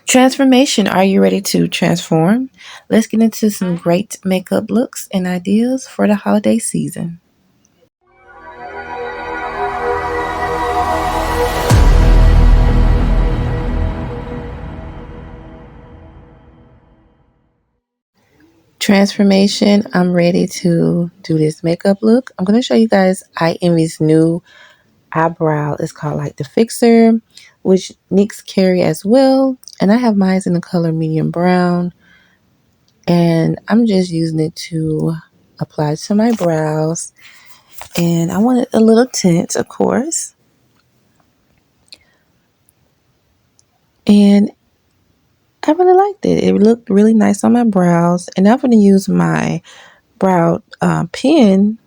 Transformation. Are you ready to transform? Let's get into some great makeup looks and ideas for the holiday season. Transformation. I'm ready to do this makeup look. I'm going to show you guys Envy's new eyebrow. It's called like the Fixer, which Nix carry as well. And I have mine in the color medium brown. And I'm just using it to apply to my brows. And I wanted a little tint, of course. And I really liked it. It looked really nice on my brows. And I'm going to use my brow pen.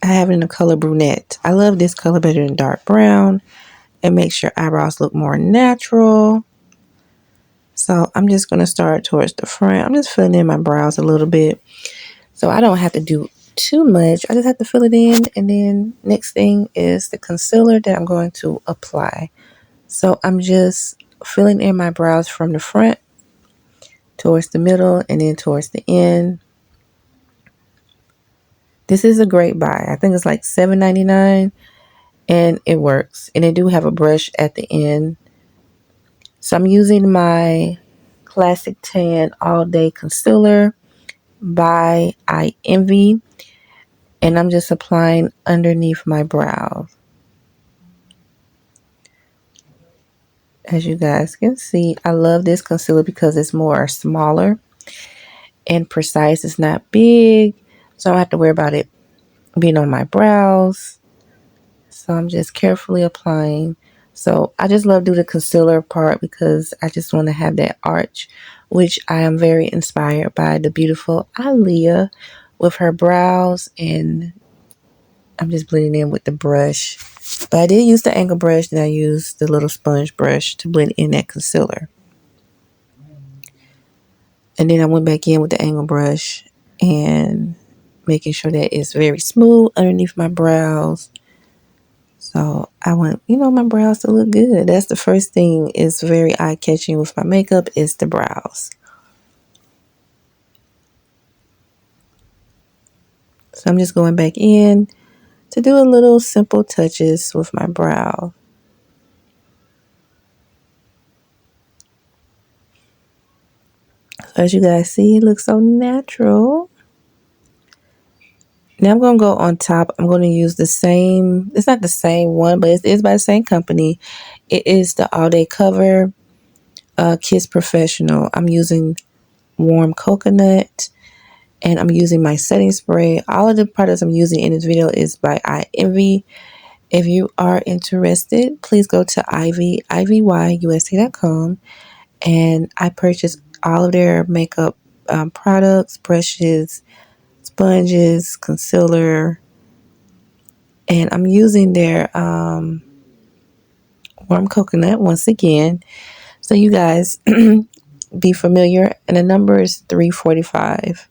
I have it in the color brunette. I love this color better than dark brown. It makes your eyebrows look more natural. So I'm just going to start towards the front. I'm just filling in my brows a little bit. So I don't have to do too much. I just have to fill it in. And then next thing is the concealer that I'm going to apply. So I'm just filling in my brows from the front towards the middle and then towards the end. This is a great buy. I think it's like $7.99 and it works. And they do have a brush at the end. So I'm using my Classic Tan All Day Concealer by Envy. And I'm just applying underneath my brows. As you guys can see, I love this concealer because it's more smaller and precise. It's not big, so I don't have to worry about it being on my brows. So I'm just carefully applying. So I just love doing the concealer part because I just want to have that arch, which I am very inspired by the beautiful Aaliyah with her brows. And I'm just blending in with the brush. But I did use the angle brush and I used the little sponge brush to blend in that concealer. And then I went back in with the angle brush and making sure that it's very smooth underneath my brows. So I want, my brows to look good. That's the first thing is very eye-catching with my makeup is the brows. So I'm just going back in to do a little simple touches with my brow. So as you guys see, it looks so natural. Now I'm going to go on top. I'm going to use the same, it's not the same one, but it's by the same company. It is the All Day Cover Kiss Professional. I'm using warm coconut and I'm using my setting spray. All of the products I'm using in this video is by Envy. If you are interested, please go to ivyusa.com and I purchased all of their makeup products, brushes, sponges, concealer, and I'm using their warm coconut once again. So you guys be familiar, and the number is $3.45.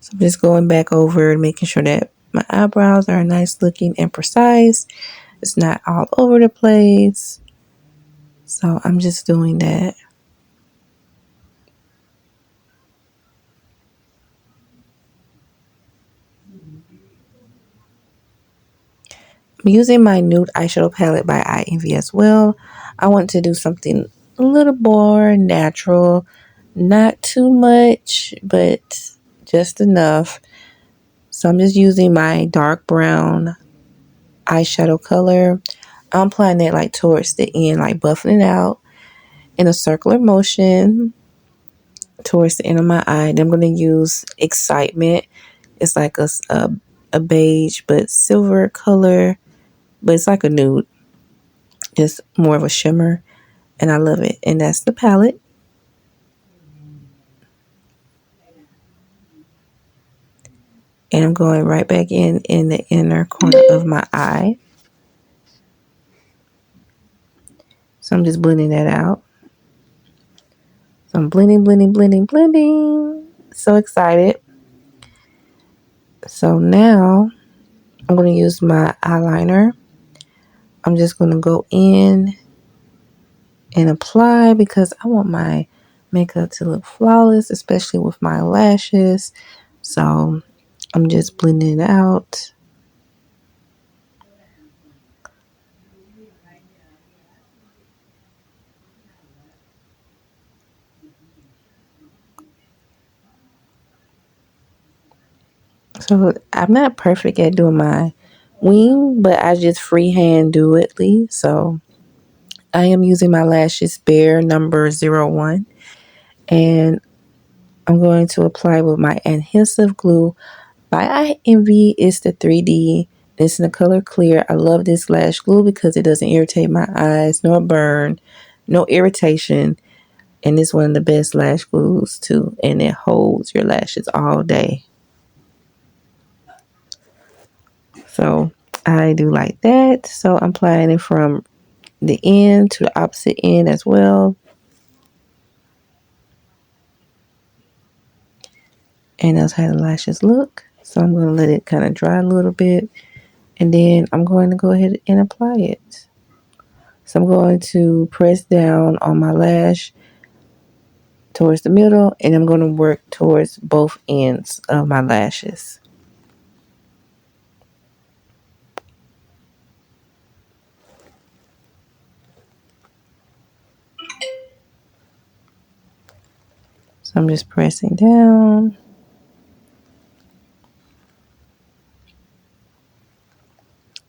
So I'm just going back over and making sure that my eyebrows are nice looking and precise. It's not all over the place. So I'm just doing that. I'm using my nude eyeshadow palette by Envy as well. I want to do something a little more natural. Not too much, but just enough. So I'm just using my dark brown eyeshadow color. I'm applying that like towards the end, like buffing it out in a circular motion towards the end of my eye. Then I'm going to use Excitement. It's like a beige but silver color, but it's like a nude. Just more of a shimmer, and I love it. And that's the palette. And I'm going right back in the inner corner of my eye. So I'm just blending that out. So I'm blending, blending, blending, blending. So excited. So now I'm going to use my eyeliner. I'm just going to go in and apply because I want my makeup to look flawless, especially with my lashes. So I'm just blending it out. So I'm not perfect at doing my wing, but I just freehand do it, Lee. So I am using my lashes Bare number 01, and I'm going to apply with my adhesive glue by I Envy. It's the 3D. It's in the color clear. I love this lash glue because it doesn't irritate my eyes nor burn, no irritation. And it's one of the best lash glues too. And it holds your lashes all day. So I do like that. So I'm applying it from the end to the opposite end as well. And that's how the lashes look. So I'm going to let it kind of dry a little bit. And then I'm going to go ahead and apply it. So I'm going to press down on my lash towards the middle, and I'm going to work towards both ends of my lashes. So I'm just pressing down.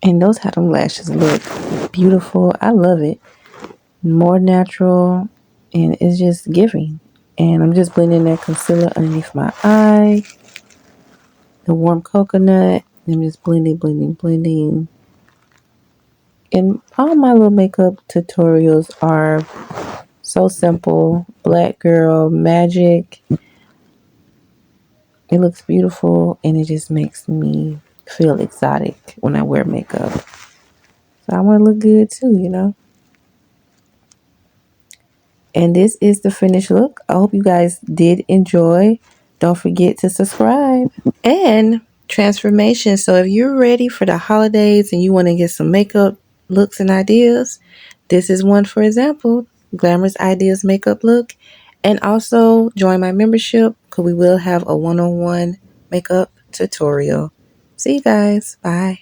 And those how them lashes look beautiful. I love it. More natural, and it's just giving. And I'm just blending that concealer underneath my eye, the warm coconut. I'm just blending, blending, blending. And all my little makeup tutorials are so simple. Black girl magic. It looks beautiful, and it just makes me feel exotic when I wear makeup. So I want to look good too, you know. And this is the finished look. I hope you guys did enjoy. Don't forget to subscribe. And transformation. So if you're ready for the holidays and you want to get some makeup looks and ideas, this is one for example. Glamorous Ideas makeup look. And also join my membership because we will have a one-on-one makeup tutorial. See you guys. Bye.